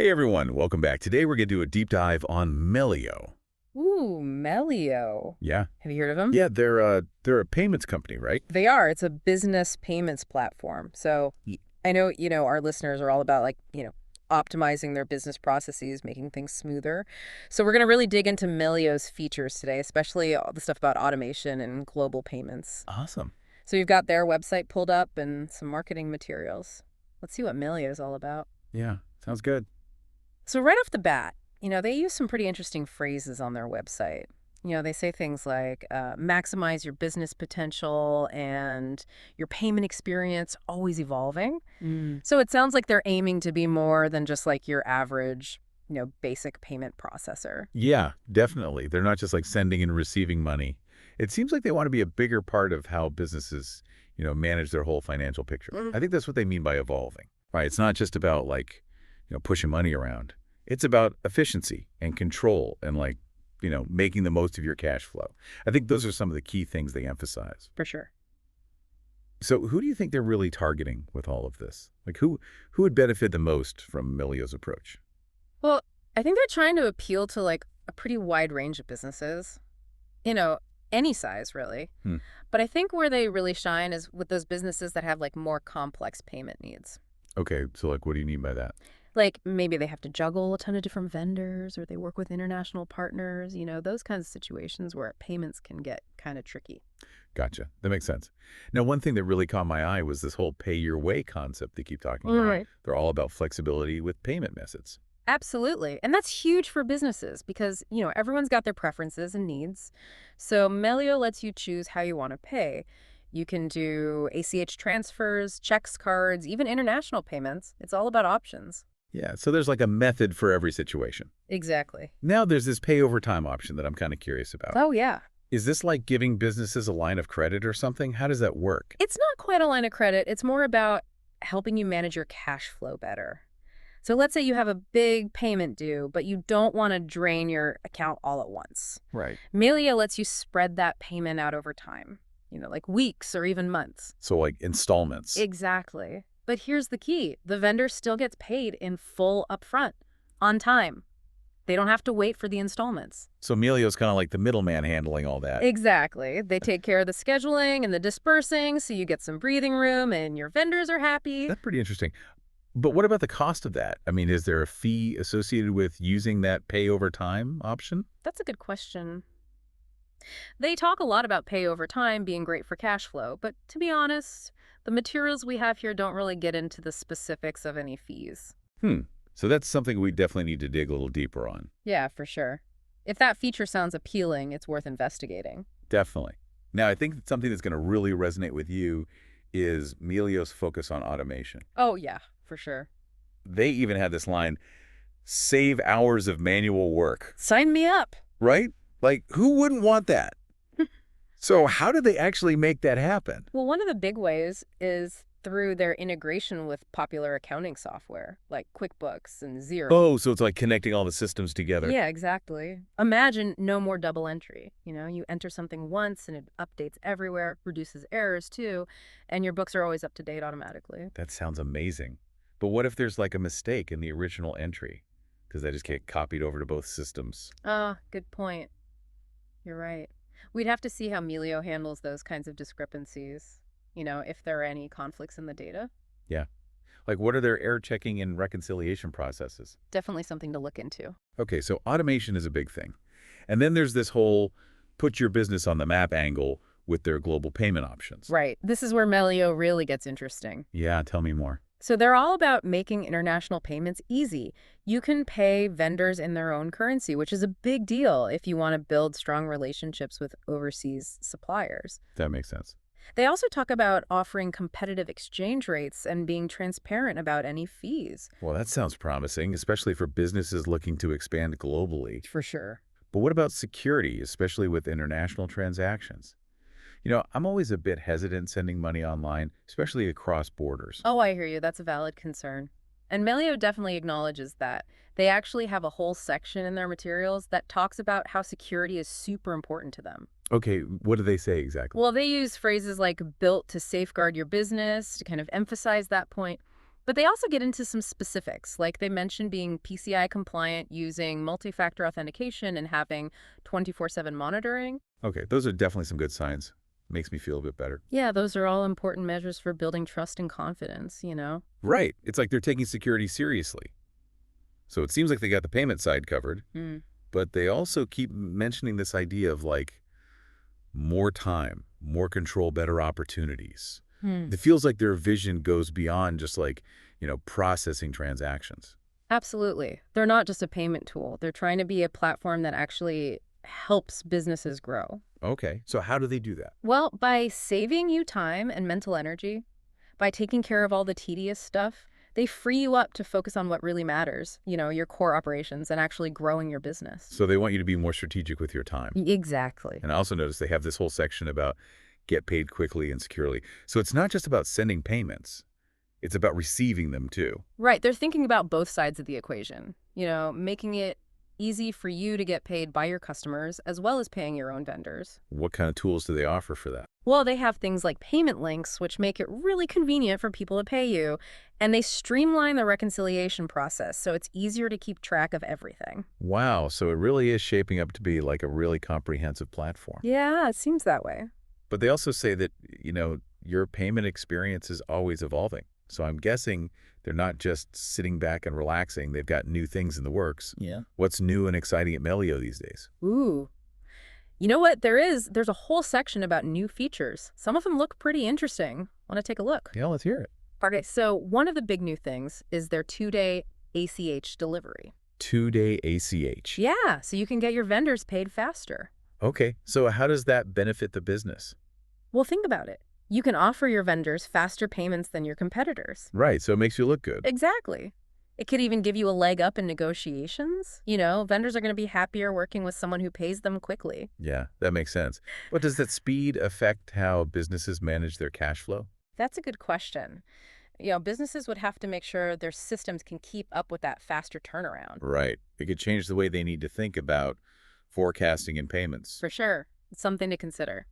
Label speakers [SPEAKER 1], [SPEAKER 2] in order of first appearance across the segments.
[SPEAKER 1] Hey everyone, welcome back. Today we're going to do a deep dive on Melio.
[SPEAKER 2] Ooh, Melio.
[SPEAKER 1] Yeah.
[SPEAKER 2] Have you heard of them?
[SPEAKER 1] Yeah, they're a payments company, right?
[SPEAKER 2] They are. It's a business payments platform. So I know, our listeners are all about optimizing their business processes, making things smoother. So we're going to really dig into Melio's features today, especially all the stuff about automation and global payments.
[SPEAKER 1] Awesome.
[SPEAKER 2] So you've got their website pulled up and some marketing materials. Let's see what Melio is all about.
[SPEAKER 1] Yeah, sounds good.
[SPEAKER 2] So right off the bat, they use some pretty interesting phrases on their website. They say things like maximize your business potential and your payment experience always evolving. So it sounds like they're aiming to be more than just like your average, basic payment processor.
[SPEAKER 1] Yeah, definitely. They're not just like sending and receiving money. It seems like they want to be a bigger part of how businesses, manage their whole financial picture.
[SPEAKER 2] Mm.
[SPEAKER 1] I think that's what they mean by evolving, right? It's not just about like, pushing money around. It's about efficiency and control and like, making the most of your cash flow. I think those are some of the key things they emphasize.
[SPEAKER 2] For sure.
[SPEAKER 1] So who do you think they're really targeting with all of this? Like who would benefit the most from Melio's approach?
[SPEAKER 2] Well, I think they're trying to appeal to like a pretty wide range of businesses, any size really.
[SPEAKER 1] Hmm.
[SPEAKER 2] But I think where they really shine is with those businesses that have like more complex payment needs.
[SPEAKER 1] Okay, so like what do you mean by that?
[SPEAKER 2] Like maybe they have to juggle a ton of different vendors or they work with international partners, those kinds of situations where payments can get kind of tricky.
[SPEAKER 1] Gotcha. That makes sense. Now, one thing that really caught my eye was this whole pay your way concept they keep talking about.
[SPEAKER 2] Right.
[SPEAKER 1] They're all about flexibility with payment methods.
[SPEAKER 2] Absolutely. And that's huge for businesses because, everyone's got their preferences and needs. So Melio lets you choose how you want to pay. You can do ACH transfers, checks, cards, even international payments. It's all about options.
[SPEAKER 1] Yeah, so there's like a method for every situation.
[SPEAKER 2] Exactly.
[SPEAKER 1] Now there's this pay over time option that I'm kind of curious about.
[SPEAKER 2] Oh, yeah.
[SPEAKER 1] Is this like giving businesses a line of credit or something? How does that work?
[SPEAKER 2] It's not quite a line of credit. It's more about helping you manage your cash flow better. So let's say you have a big payment due, but you don't want to drain your account all at once.
[SPEAKER 1] Right.
[SPEAKER 2] Melio lets you spread that payment out over time, like weeks or even months.
[SPEAKER 1] So like installments.
[SPEAKER 2] Exactly. But here's the key. The vendor still gets paid in full upfront, on time. They don't have to wait for the installments.
[SPEAKER 1] So Melio's kind of like the middleman handling all that.
[SPEAKER 2] Exactly. They take care of the scheduling and the dispersing, so you get some breathing room and your vendors are happy.
[SPEAKER 1] That's pretty interesting. But what about the cost of that? I mean, is there a fee associated with using that pay over time option?
[SPEAKER 2] That's a good question. They talk a lot about pay over time being great for cash flow, but to be honest, the materials we have here don't really get into the specifics of any fees.
[SPEAKER 1] So that's something we definitely need to dig a little deeper on.
[SPEAKER 2] Yeah, for sure. If that feature sounds appealing, it's worth investigating.
[SPEAKER 1] Definitely. Now, I think that something that's going to really resonate with you is Melio's focus on automation.
[SPEAKER 2] Oh, yeah, for sure.
[SPEAKER 1] They even had this line, save hours of manual work,
[SPEAKER 2] Sign me up.
[SPEAKER 1] right? Like, who wouldn't want that? So how did they actually make that happen?
[SPEAKER 2] Well, one of the big ways is through their integration with popular accounting software like QuickBooks and Xero.
[SPEAKER 1] Oh, so it's like connecting all the systems together.
[SPEAKER 2] Yeah, exactly. Imagine no more double entry. You enter something once and it updates everywhere, reduces errors too, and your books are always up to date automatically.
[SPEAKER 1] That sounds amazing. But what if there's like a mistake in the original entry? Does that just get copied over to both systems?
[SPEAKER 2] Good point. You're right. We'd have to see how Melio handles those kinds of discrepancies, if there are any conflicts in the data.
[SPEAKER 1] Yeah. Like what are their error checking and reconciliation processes?
[SPEAKER 2] Definitely something to look into.
[SPEAKER 1] Okay, so automation is a big thing. And then there's this whole put your business on the map angle with their global payment options.
[SPEAKER 2] Right. This is where Melio really gets interesting.
[SPEAKER 1] Yeah, tell me more.
[SPEAKER 2] So they're all about making international payments easy. You can pay vendors in their own currency, which is a big deal if you want to build strong relationships with overseas suppliers.
[SPEAKER 1] That makes sense.
[SPEAKER 2] They also talk about offering competitive exchange rates and being transparent about any fees.
[SPEAKER 1] Well, that sounds promising, especially for businesses looking to expand globally.
[SPEAKER 2] For sure.
[SPEAKER 1] But what about security, especially with international transactions? I'm always a bit hesitant sending money online, especially across borders.
[SPEAKER 2] Oh, I hear you. That's a valid concern. And Melio definitely acknowledges that. They actually have a whole section in their materials that talks about how security is super important to them.
[SPEAKER 1] Okay, what do they say exactly?
[SPEAKER 2] Well, they use phrases like built to safeguard your business to kind of emphasize that point. But they also get into some specifics, like they mentioned being PCI compliant, using multi-factor authentication, and having 24/7 monitoring.
[SPEAKER 1] Okay, those are definitely some good signs. Makes me feel a bit better.
[SPEAKER 2] Yeah, those are all important measures for building trust and confidence.
[SPEAKER 1] Right. It's like they're taking security seriously. So it seems like they got the payment side covered,
[SPEAKER 2] Mm.
[SPEAKER 1] but they also keep mentioning this idea of like more time, more control, better opportunities.
[SPEAKER 2] Hmm.
[SPEAKER 1] It feels like their vision goes beyond just like, processing transactions.
[SPEAKER 2] Absolutely. They're not just a payment tool. They're trying to be a platform that actually helps businesses grow.
[SPEAKER 1] Okay, so how do they do that?
[SPEAKER 2] Well, by saving you time and mental energy, by taking care of all the tedious stuff, they free you up to focus on what really matters, your core operations and actually growing your business.
[SPEAKER 1] So they want you to be more strategic with your time.
[SPEAKER 2] Exactly.
[SPEAKER 1] And I also noticed they have this whole section about get paid quickly and securely. So it's not just about sending payments. It's about receiving them too.
[SPEAKER 2] Right. They're thinking about both sides of the equation, making it easy for you to get paid by your customers as well as paying your own vendors.
[SPEAKER 1] What kind of tools do they offer for that?
[SPEAKER 2] Well, they have things like payment links, which make it really convenient for people to pay you, and they streamline the reconciliation process, so it's easier to keep track of everything.
[SPEAKER 1] Wow, so it really is shaping up to be like a really comprehensive platform.
[SPEAKER 2] Yeah, it seems that way.
[SPEAKER 1] But they also say that, your payment experience is always evolving. So I'm guessing they're not just sitting back and relaxing. They've got new things in the works.
[SPEAKER 3] Yeah.
[SPEAKER 1] What's new and exciting at Melio these days?
[SPEAKER 2] Ooh. You know what? There's a whole section about new features. Some of them look pretty interesting. Want to take a look?
[SPEAKER 1] Yeah, let's hear it.
[SPEAKER 2] Okay, so one of the big new things is their 2-day ACH delivery.
[SPEAKER 1] 2-day ACH.
[SPEAKER 2] Yeah, so you can get your vendors paid faster.
[SPEAKER 1] Okay, so how does that benefit the business?
[SPEAKER 2] Well, think about it. You can offer your vendors faster payments than your competitors.
[SPEAKER 1] Right, so it makes you look good.
[SPEAKER 2] Exactly. It could even give you a leg up in negotiations. Vendors are going to be happier working with someone who pays them quickly.
[SPEAKER 1] Yeah, that makes sense. But does that speed affect how businesses manage their cash flow?
[SPEAKER 2] That's a good question. Businesses would have to make sure their systems can keep up with that faster turnaround.
[SPEAKER 1] Right. It could change the way they need to think about forecasting and payments.
[SPEAKER 2] For sure. It's something to consider.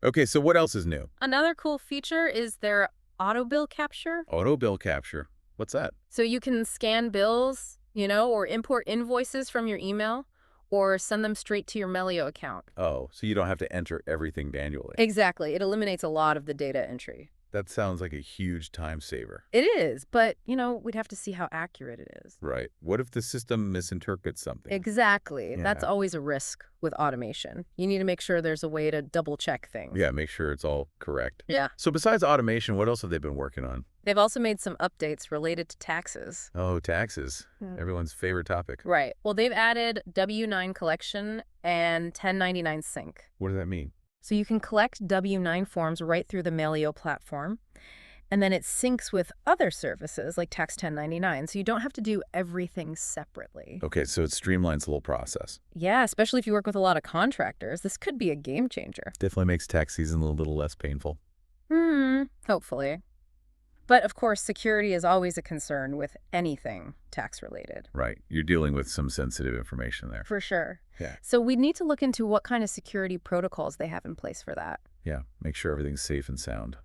[SPEAKER 1] Okay, so what else is new?
[SPEAKER 2] Another cool feature is their auto bill capture.
[SPEAKER 1] Auto bill capture. What's that?
[SPEAKER 2] So you can scan bills, or import invoices from your email or send them straight to your Melio account.
[SPEAKER 1] Oh, so you don't have to enter everything manually.
[SPEAKER 2] Exactly. It eliminates a lot of the data entry.
[SPEAKER 1] That sounds like a huge time saver.
[SPEAKER 2] It is, but, we'd have to see how accurate it is.
[SPEAKER 1] Right. What if the system misinterprets something?
[SPEAKER 2] Exactly.
[SPEAKER 1] Yeah.
[SPEAKER 2] That's always a risk with automation. You need to make sure there's a way to double check things.
[SPEAKER 1] Yeah, make sure it's all correct.
[SPEAKER 2] Yeah.
[SPEAKER 1] So besides automation, what else have they been working on?
[SPEAKER 2] They've also made some updates related to taxes.
[SPEAKER 1] Oh, taxes.
[SPEAKER 2] Yeah.
[SPEAKER 1] Everyone's favorite topic.
[SPEAKER 2] Right. Well, they've added W-9 collection and 1099 sync.
[SPEAKER 1] What does that mean?
[SPEAKER 2] So you can collect W-9 forms right through the Melio platform, and then it syncs with other services like Tax 1099, so you don't have to do everything separately.
[SPEAKER 1] Okay, so it streamlines the whole process.
[SPEAKER 2] Yeah, especially if you work with a lot of contractors. This could be a game changer.
[SPEAKER 1] Definitely makes tax season a little less painful.
[SPEAKER 2] Hopefully. But of course, security is always a concern with anything tax-related.
[SPEAKER 1] Right. You're dealing with some sensitive information there.
[SPEAKER 2] For sure.
[SPEAKER 1] Yeah.
[SPEAKER 2] So we'd need to look into what kind of security protocols they have in place for that.
[SPEAKER 1] Yeah, make sure everything's safe and sound.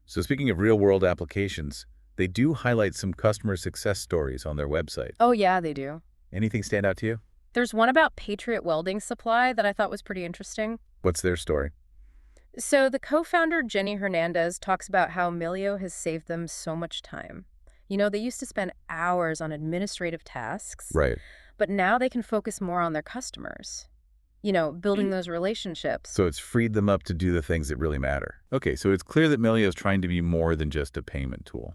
[SPEAKER 1] So speaking of real-world applications, they do highlight some customer success stories on their website.
[SPEAKER 2] Oh, yeah, they do.
[SPEAKER 1] Anything stand out to you?
[SPEAKER 2] There's one about Patriot Welding Supply that I thought was pretty interesting.
[SPEAKER 1] What's their story?
[SPEAKER 2] So the co-founder, Jenny Hernandez, talks about how Melio has saved them so much time. They used to spend hours on administrative tasks,
[SPEAKER 1] Right.
[SPEAKER 2] but now they can focus more on their customers. Building those relationships.
[SPEAKER 1] So it's freed them up to do the things that really matter. Okay, so it's clear that Melio is trying to be more than just a payment tool.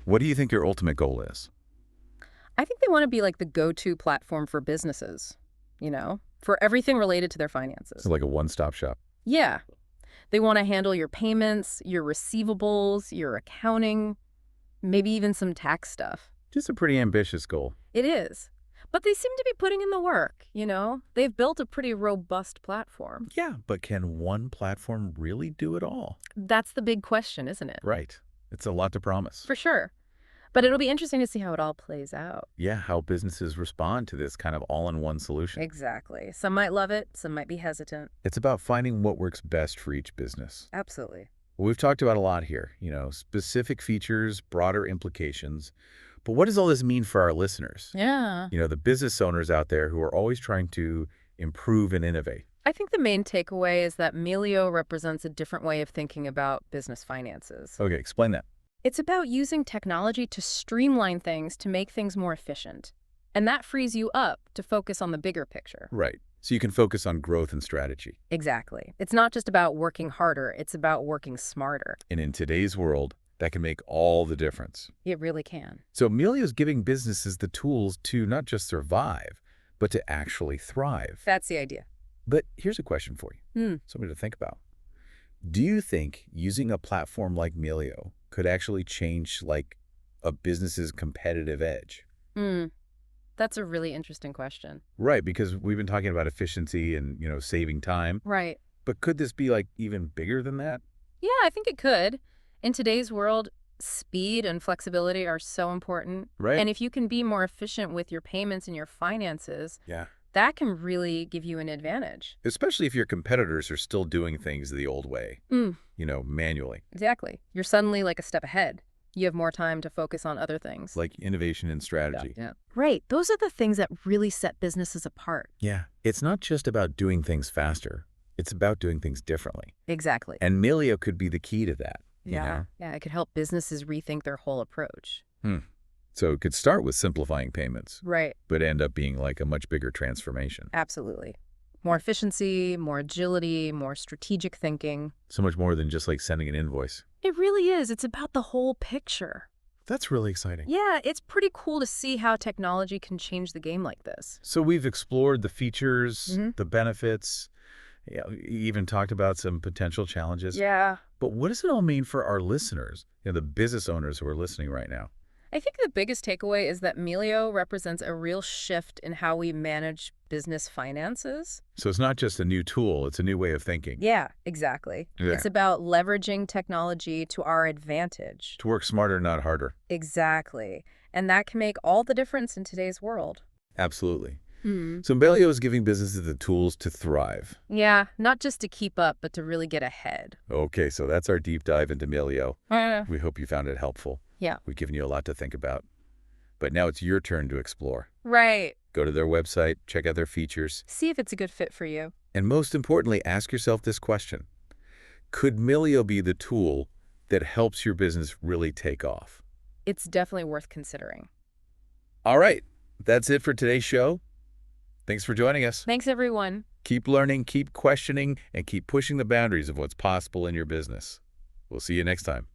[SPEAKER 1] What do you think their ultimate goal is?
[SPEAKER 2] I think they want to be like the go-to platform for businesses, for everything related to their finances.
[SPEAKER 1] So like a one-stop shop.
[SPEAKER 2] Yeah. They want to handle your payments, your receivables, your accounting, maybe even some tax stuff.
[SPEAKER 1] Just a pretty ambitious goal.
[SPEAKER 2] It is. But they seem to be putting in the work. They've built a pretty robust platform.
[SPEAKER 1] Yeah, but can one platform really do it all?
[SPEAKER 2] That's the big question, isn't it?
[SPEAKER 1] Right. It's a lot to promise.
[SPEAKER 2] For sure. But it'll be interesting to see how it all plays out.
[SPEAKER 1] Yeah, how businesses respond to this kind of all-in-one solution.
[SPEAKER 2] Exactly. Some might love it, some might be hesitant.
[SPEAKER 1] It's about finding what works best for each business.
[SPEAKER 2] Absolutely.
[SPEAKER 1] Well, we've talked about a lot here, specific features, broader implications. But what does all this mean for our listeners?
[SPEAKER 2] Yeah.
[SPEAKER 1] The business owners out there who are always trying to improve and innovate.
[SPEAKER 2] I think the main takeaway is that Melio represents a different way of thinking about business finances.
[SPEAKER 1] Okay, explain that.
[SPEAKER 2] It's about using technology to streamline things to make things more efficient. And that frees you up to focus on the bigger picture.
[SPEAKER 1] Right. So you can focus on growth and strategy.
[SPEAKER 2] Exactly. It's not just about working harder, it's about working smarter.
[SPEAKER 1] And in today's world, that can make all the difference.
[SPEAKER 2] It really can.
[SPEAKER 1] So Melio is giving businesses the tools to not just survive, but to actually thrive.
[SPEAKER 2] That's the idea.
[SPEAKER 1] But here's a question for you, something to think about. Do you think using a platform like Melio could actually change, a business's competitive edge?
[SPEAKER 2] That's a really interesting question.
[SPEAKER 1] Right, because we've been talking about efficiency and, saving time.
[SPEAKER 2] Right.
[SPEAKER 1] But could this be, even bigger than that?
[SPEAKER 2] Yeah, I think it could. In today's world, speed and flexibility are so important.
[SPEAKER 1] Right.
[SPEAKER 2] And if you can be more efficient with your payments and your finances,
[SPEAKER 1] Yeah.
[SPEAKER 2] that can really give you an advantage.
[SPEAKER 1] Especially if your competitors are still doing things the old way, manually.
[SPEAKER 2] Exactly. You're suddenly like a step ahead. You have more time to focus on other things.
[SPEAKER 1] Like innovation and strategy.
[SPEAKER 2] Yeah. Right. Those are the things that really set businesses apart.
[SPEAKER 1] Yeah. It's not just about doing things faster. It's about doing things differently.
[SPEAKER 2] Exactly.
[SPEAKER 1] And Melio could be the key to that.
[SPEAKER 2] Yeah. Yeah, it could help businesses rethink their whole approach.
[SPEAKER 1] So it could start with simplifying payments,
[SPEAKER 2] Right.
[SPEAKER 1] but end up being like a much bigger transformation.
[SPEAKER 2] Absolutely. More efficiency, more agility, more strategic thinking.
[SPEAKER 1] So much more than just sending an invoice.
[SPEAKER 2] It really is. It's about the whole picture.
[SPEAKER 1] That's really exciting.
[SPEAKER 2] Yeah, it's pretty cool to see how technology can change the game like this.
[SPEAKER 1] So we've explored the features, the benefits, even talked about some potential challenges.
[SPEAKER 2] Yeah.
[SPEAKER 1] But what does it all mean for our listeners, the business owners who are listening right now?
[SPEAKER 2] I think the biggest takeaway is that Melio represents a real shift in how we manage business finances.
[SPEAKER 1] So it's not just a new tool, it's a new way of thinking.
[SPEAKER 2] Yeah, exactly.
[SPEAKER 1] Yeah.
[SPEAKER 2] It's about leveraging technology to our advantage.
[SPEAKER 1] To work smarter, not harder.
[SPEAKER 2] Exactly. And that can make all the difference in today's world.
[SPEAKER 1] Absolutely. So Melio is giving businesses the tools to thrive.
[SPEAKER 2] Yeah, not just to keep up, but to really get ahead.
[SPEAKER 1] Okay, so that's our deep dive into Melio.
[SPEAKER 2] Yeah.
[SPEAKER 1] We hope you found it helpful. We've given you a lot to think about. But now it's your turn to explore.
[SPEAKER 2] Right.
[SPEAKER 1] Go to their website, check out their features,
[SPEAKER 2] See if it's a good fit for you.
[SPEAKER 1] and most importantly, ask yourself this question. Could Melio be the tool that helps your business really take off?
[SPEAKER 2] It's definitely worth considering.
[SPEAKER 1] All right, that's it for today's show. Thanks for joining us.
[SPEAKER 2] Thanks, everyone.
[SPEAKER 1] Keep learning, keep questioning, and keep pushing the boundaries of what's possible in your business. We'll see you next time.